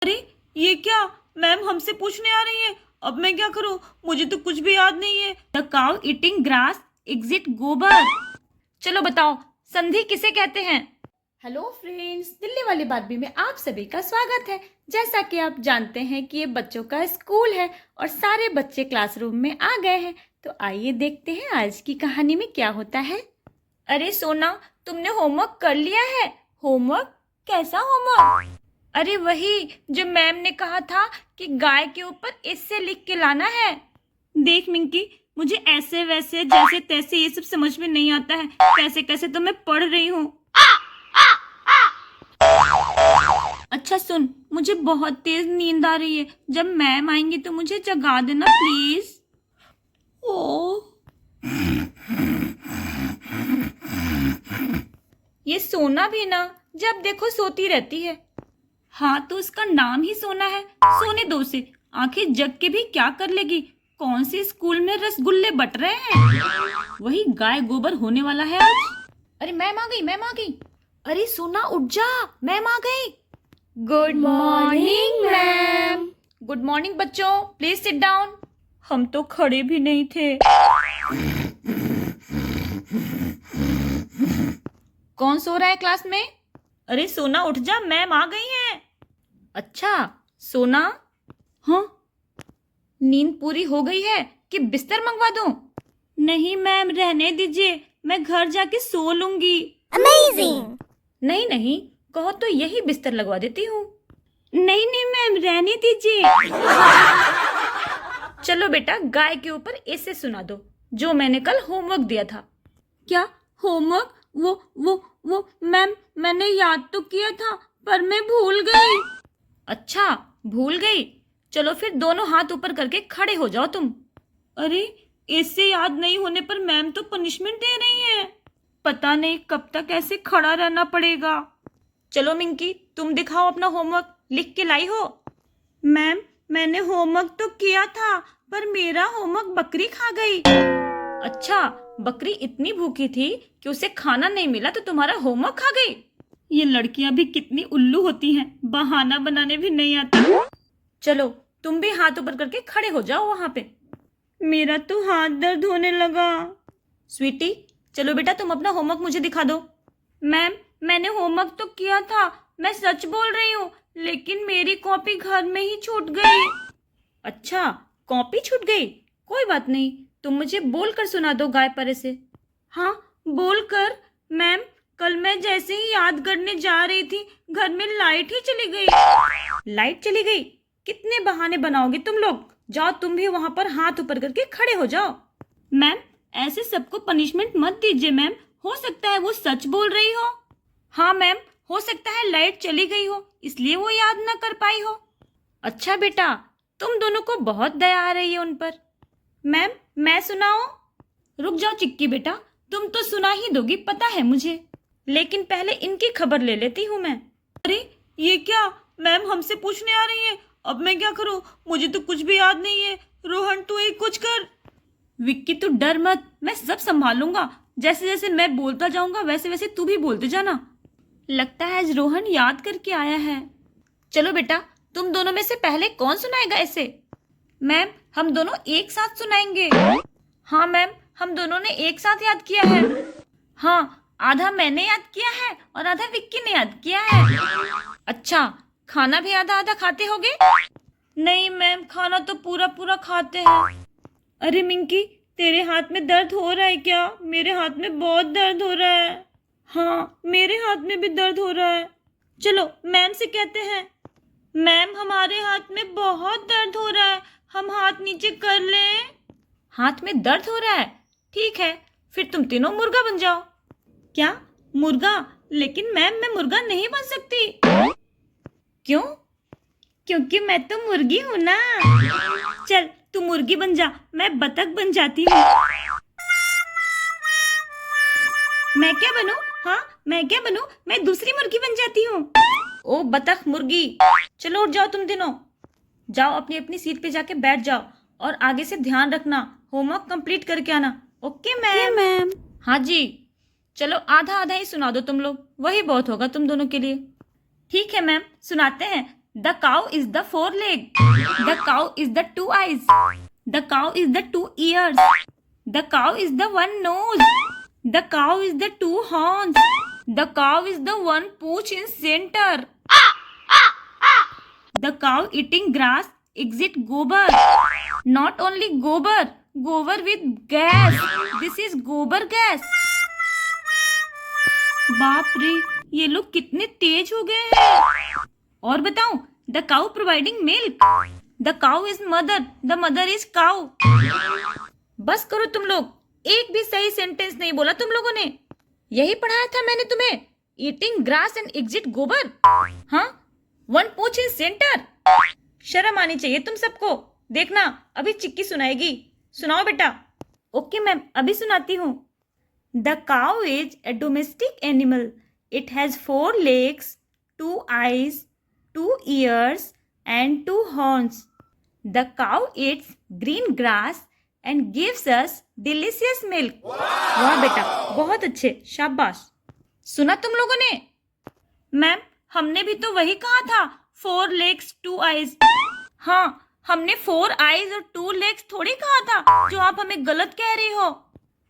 अरे ये क्या, मैम हमसे पूछने आ रही है। अब मैं क्या करूं, मुझे तो कुछ भी याद नहीं है। The cow eating grass exit गोबर। चलो बताओ, संधि किसे कहते हैं? हेलो फ्रेंड्स, दिल्ली वाली बात भी में आप सभी का स्वागत है। जैसा कि आप जानते हैं कि ये बच्चों का स्कूल है और सारे बच्चे क्लासरूम में आ गए हैं, तो आइए देखते हैं आज की कहानी में क्या होता है। अरे सोना, तुमने होमवर्क कर लिया है? होमवर्क? कैसा होमवर्क? अरे वही जो मैम ने कहा था कि गाय के ऊपर इससे लिख के लाना है। देख मिंकी, मुझे ऐसे वैसे जैसे तैसे ये सब समझ में नहीं आता है। कैसे कैसे तो मैं पढ़ रही हूँ। अच्छा सुन, मुझे बहुत तेज नींद आ रही है। जब मैम आएंगी तो मुझे जगा देना प्लीज। ओ, ये सोना भी ना जब देखो सोती रहती है। हाँ तो उसका नाम ही सोना है, सोने दो उसे। आखिर जग के भी क्या कर लेगी। कौन से स्कूल में रसगुल्ले बट रहे हैं? वही गाय गोबर होने वाला है आज। अरे मैम आ गई, मैम आ गई। अरे सोना उठ जा, मैम आ गई। Good morning ma'am. Good morning बच्चों, प्लीज सिट डाउन। हम तो खड़े भी नहीं थे। कौन सो रहा है क्लास में? अरे सोना उठ जा, मैम आ गई हैं। अच्छा सोना, हाँ नींद पूरी हो गई है कि बिस्तर मंगवा दूं? नहीं मैम, रहने दीजिए, मैं घर जाके सो लूंगी। अमेजिंग। नहीं नहीं, कहो तो यही बिस्तर लगवा देती हूँ। नहीं नहीं मैम, रहने दीजिए। चलो बेटा, गाय के ऊपर ऐसे सुना दो जो मैंने कल होमवर्क दिया था। क्या होमवर्क? वो मैम, मैंने याद तो किया था पर मैं भूल गई। अच्छा भूल गई, चलो फिर दोनों हाथ ऊपर करके खड़े हो जाओ तुम। अरे इससे याद नहीं होने पर मैम तो पनिशमेंट दे रही है। पता नहीं कब तक ऐसे खड़ा रहना पड़ेगा। चलो मिंकी, तुम दिखाओ अपना होमवर्क, लिख के लाई हो? मैम मैंने होमवर्क तो किया था पर मेरा होमवर्क बकरी खा गई। अच्छा, बकरी इतनी भूखी थी कि उसे खाना नहीं मिला तो तुम्हारा होमवर्क खा गई। ये लड़कियां भी कितनी उल्लू होती हैं, बहाना बनाने भी नहीं आता। चलो तुम भी हाथ ऊपर करके खड़े हो जाओ वहां पे। मेरा तो हाथ दर्द होने लगा। स्वीटी, चलो बेटा तुम अपना होमवर्क मुझे दिखा दो। मैम मैंने होमवर्क तो किया था, मैं सच बोल रही हूँ, लेकिन मेरी कॉपी घर में ही छूट गई। अच्छा, कॉपी छूट गई, कोई बात नहीं, तुम मुझे बोल कर सुना दो गाय परे से। हाँ बोल कर। मैम कल मैं जैसे ही याद करने जा रही थी, घर में लाइट ही चली गई। लाइट चली गई? कितने बहाने बनाओगे तुम लोग। जाओ तुम भी वहां पर हाथ ऊपर करके खड़े हो जाओ। मैम ऐसे सबको पनिशमेंट मत दीजिए मैम, हो सकता है वो सच बोल रही हो। हाँ मैम, हो सकता है लाइट चली गई हो इसलिए वो याद ना कर पाई हो। अच्छा बेटा, तुम दोनों को बहुत दया आ रही है उन पर। मैम मैं सुनाऊं? रुक जाओ चिक्की बेटा, तुम तो सुना ही दोगी पता है मुझे, लेकिन पहले इनकी खबर ले लेती हूँ मैं। अरे ये क्या, मैम हमसे पूछने आ रही है। अब मैं क्या करूँ, मुझे तो कुछ भी याद नहीं है। रोहन तू एक कुछ कर। विक्की तू डर मत, मैं सब संभालूंगा। जैसे जैसे मैं बोलता जाऊंगा वैसे वैसे तू भी बोलते जाना। लगता है आज रोहन याद करके आया है। चलो बेटा, तुम दोनों में से पहले कौन सुनाएगा इसे? मैम हम दोनों एक साथ सुनाएंगे। हाँ मैम, हम दोनों ने एक साथ याद किया है। हाँ, आधा मैंने याद किया है और आधा विक्की ने याद किया है। अच्छा, खाना भी आधा आधा खाते होगे? नहीं मैम, खाना तो पूरा पूरा खाते हैं। अरे मिंकी, तेरे हाथ में दर्द हो रहा है क्या? मेरे हाथ में बहुत दर्द हो रहा है। हाँ मेरे हाथ में भी दर्द हो रहा है। चलो मैम से कहते हैं। मैम हमारे हाथ में बहुत दर्द हो रहा है, हम हाथ नीचे कर लें? हाथ में दर्द हो रहा है, ठीक है, फिर तुम तीनों मुर्गा बन जाओ। क्या मुर्गा? लेकिन मैम मैं मुर्गा नहीं बन सकती। क्यों? क्योंकि मैं तो मुर्गी हूँ ना। चल तू मुर्गी बन जा, मैं बतख बन जाती हूँ। मैं क्या बनूं? हाँ मैं क्या बनूं? मैं दूसरी मुर्गी बन जाती हूँ। ओ बतख मुर्गी, चलो उठ जाओ तुम तीनों। जाओ अपनी अपनी सीट पे जाके बैठ जाओ और आगे से ध्यान रखना, होमवर्क कंप्लीट करके आना। Okay ma'am? मैम। हाँ जी। चलो आधा आधा ही सुना दो तुम लोग, वही बहुत होगा तुम दोनों के लिए। ठीक है मैम, सुनाते हैं। The cow is the four leg. The cow is the two eyes. The cow is the two ears. The cow is the one nose. The cow is the two horns. The cow is the one pooch in center. The cow eating grass exit gobar. Not only gobar, gobar with gas. This is gobar gas. बाप रे, ये लोग कितने तेज हो गए हैं। और बताऊं, the cow providing milk. The cow is mother, the mother is cow. बस करो तुम लोग, एक भी सही सेंटेंस नहीं बोला तुम लोगों ने। यही पढ़ाया था मैंने तुम्हें, ईटिंग ग्रास एंड एग्जिट गोबर। हाँ, वन पूछ इन सेंटर। शर्म आनी चाहिए तुम सबको। देखना, अभी चिक्की सुनाएगी। सुनाओ बेटा। ओके मैम, अभी सुनाती हूँ। The cow is a domestic animal. It has 4 legs, 2 eyes, 2 ears, and 2 horns. The cow eats green grass and gives us delicious milk. वाह बेटा, बहुत अच्छे, शाबाश। सुना तुम लोगों ने? मैम, हमने भी तो वही कहा था, 4 legs, 2 eyes। हाँ, हमने 4 eyes और 2 legs थोड़ी कहा था, जो आप हमें गलत कह रही हो।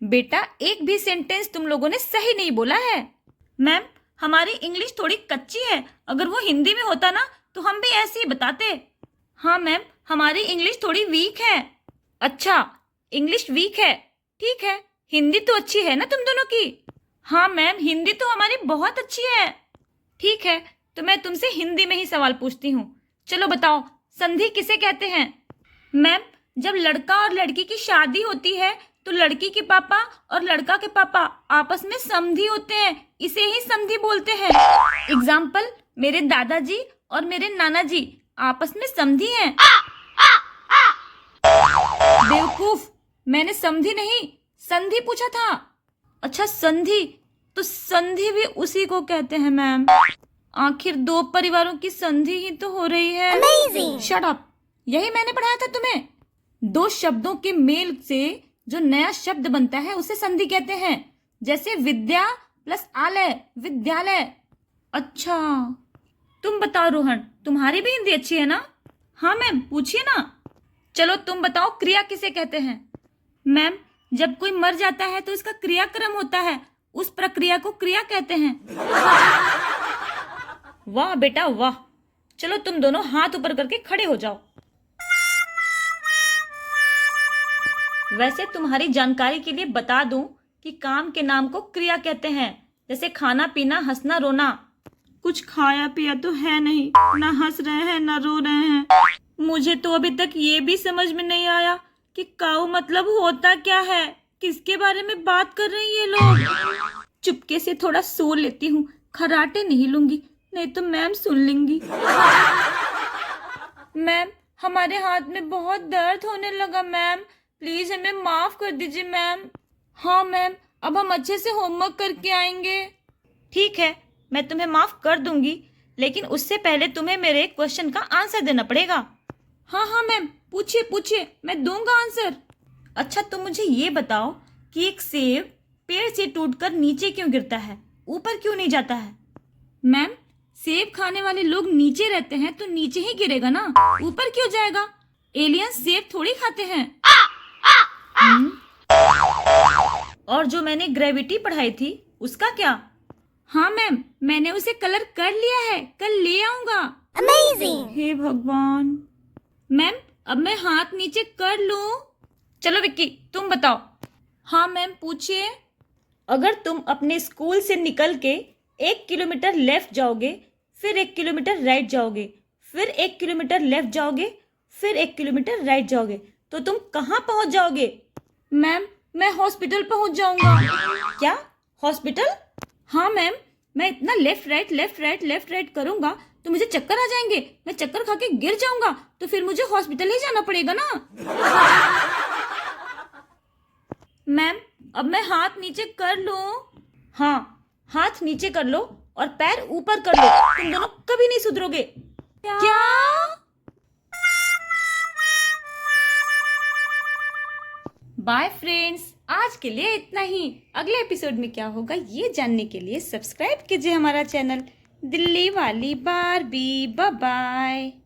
बेटा, एक भी सेंटेंस तुम लोगों ने सही नहीं बोला है। मैम, हमारी इंग्लिश थोड़ी कच्ची है, अगर वो हिंदी में होता ना तो हम भी ऐसे ही बताते। हाँ मैम, हमारी इंग्लिश थोड़ी वीक है। अच्छा, इंग्लिश वीक है, ठीक है, हिंदी तो अच्छी है ना तुम दोनों की। हाँ मैम, हिंदी तो हमारी बहुत अच्छी है। ठीक है, तो मैं तुमसे हिंदी में ही सवाल पूछती हूँ। चलो बताओ, संधि किसे कहते हैं? मैम, जब लड़का और लड़की की शादी होती है तो लड़की के पापा और लड़का के पापा आपस में समधी होते हैं, इसे ही समधी बोलते हैं। एग्जाम्पल, मेरे दादाजी और मेरे नाना जी आपस में समधी हैं। बेवकूफ, मैंने समधी नहीं संधि पूछा था। अच्छा, संधि, तो संधि भी उसी को कहते हैं मैम। आखिर 2 परिवारों की संधि ही तो हो रही है। शट अप, यही मैंने पढ़ाया था तुम्हें। 2 शब्दों के मेल से जो नया शब्द बनता है उसे संधि कहते हैं। जैसे विद्या प्लस आलय, विद्यालय। अच्छा, तुम बताओ रोहन, तुम्हारी भी हिंदी अच्छी है ना? हाँ मैम, पूछिए ना। चलो तुम बताओ, क्रिया किसे कहते हैं? मैम, जब कोई मर जाता है तो इसका क्रियाक्रम होता है, उस प्रक्रिया को क्रिया कहते हैं। वाह बेटा वाह। चलो तुम दोनों हाथ ऊपर करके खड़े हो जाओ। वैसे तुम्हारी जानकारी के लिए बता दूं कि काम के नाम को क्रिया कहते हैं, जैसे खाना पीना, हंसना रोना। कुछ खाया पिया तो है नहीं, ना हंस रहे हैं ना रो रहे हैं। मुझे तो अभी तक ये भी समझ में नहीं आया कि काऊ मतलब होता क्या है, किसके बारे में बात कर रहे हैं ये लोग। चुपके से थोड़ा सो लेती हूँ, खराटे नहीं लूंगी, नहीं तो मैम सुन लेंगी। मैम, हमारे हाथ में बहुत दर्द होने लगा मैम, प्लीज हमें माफ कर दीजिए मैम। हाँ मैम, अब हम अच्छे से होमवर्क करके आएंगे। ठीक है, मैं तुम्हें माफ कर दूंगी, लेकिन उससे पहले तुम्हें मेरे क्वेश्चन का आंसर देना पड़ेगा। हाँ हाँ मैम, पूछिए पूछिए, मैं दूंगा आंसर। अच्छा, तुम मुझे ये बताओ कि एक सेब पेड़ से टूटकर नीचे क्यों गिरता है, ऊपर क्यों नहीं जाता है? मैम, सेब खाने वाले लोग नीचे रहते हैं तो नीचे ही गिरेगा ना, ऊपर क्यों जाएगा? एलियन सेब थोड़ी खाते हैं। और जो मैंने ग्रेविटी पढ़ाई थी उसका क्या? हाँ मैम, मैंने उसे कलर कर लिया है, कल ले आऊंगा। अमेजिंग। हे भगवान। मैम, अब मैं हाथ नीचे कर लूं? चलो विक्की, तुम बताओ। हाँ मैम, पूछिए। अगर तुम अपने स्कूल से निकल के 1 किलोमीटर लेफ्ट जाओगे, फिर 1 किलोमीटर राइट जाओगे, फिर 1 किलोमीटर लेफ्ट जाओगे, फिर 1 किलोमीटर राइट जाओगे, तो तुम कहाँ पहुंच जाओगे? मैम, मैं हॉस्पिटल पहुंच जाऊंगा। क्या, हॉस्पिटल? हाँ मैम, मैं इतना लेफ्ट राइट करूंगा तो मुझे चक्कर आ जाएंगे, मैं चक्कर खा के गिर जाऊंगा, तो फिर मुझे हॉस्पिटल ही जाना पड़ेगा ना। मैम, अब मैं हाथ नीचे कर लूं? हाँ, हाथ नीचे कर लो और पैर ऊपर कर लो, तुम दोनों कभी नहीं सुधरोगे। क्या? बाय फ्रेंड्स, आज के लिए इतना ही। अगले एपिसोड में क्या होगा ये जानने के लिए सब्सक्राइब कीजिए हमारा चैनल। दिल्ली वाली बारबी, बाय बाय।